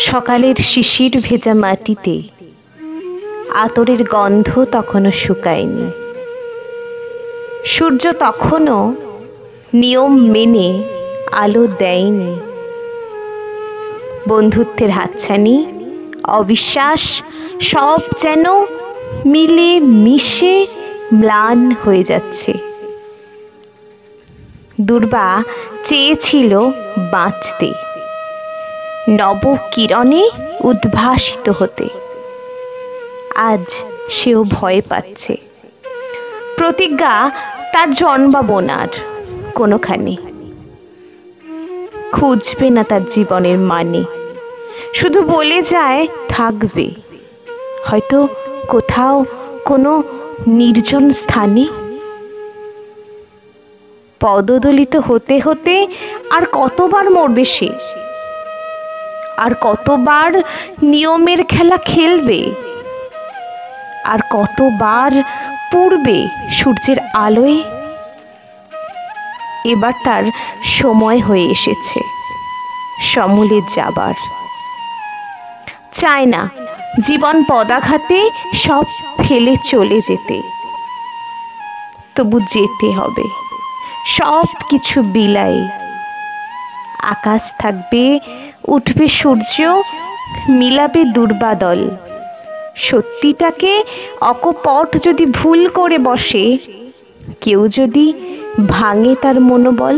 সকালের শিশির ভেজা মাটিতে আতরের গন্ধ তখনও শুকায়নি। সূর্য তখনও নিয়ম মেনে আলো দেয়নি। বন্ধুত্বের হাতছানি, অবিশ্বাস সব যেন মিলে মিশে ম্লান হয়ে যাচ্ছে। দুর্বা চেয়েছিল বাঁচতে, নব কিরণে উদ্ভাসিত হতে। আজ সেও ভয় পাচ্ছে। প্রতিজ্ঞা তার জন্মাবো না আর কোনোখানে। খুঁজবে না তার জীবনের মানে, শুধু বলে যায় থাকবে হয়তো কোথাও কোনো নির্জন স্থানে। পদদলিত হতে হতে আর কতবার মরবে সে, আর কতবার নিয়মের খেলা খেলবে, আর কতবার পুড়বে সূর্যের আলোয়। এবার তার সময় হয়ে এসেছে সমূলে যাবার। চায় না জীবন পদাঘাতে সব ফেলে চলে যেতে, তবু যেতে হবে সব কিছু বিলায়ে। আকাশ থাকবে, উঠবে সূর্য, মিলাবে দুর্বাদল। সত্যিটাকে অকপট যদি ভুল করে বসে, কেউ যদি ভাঙে তার মনোবল।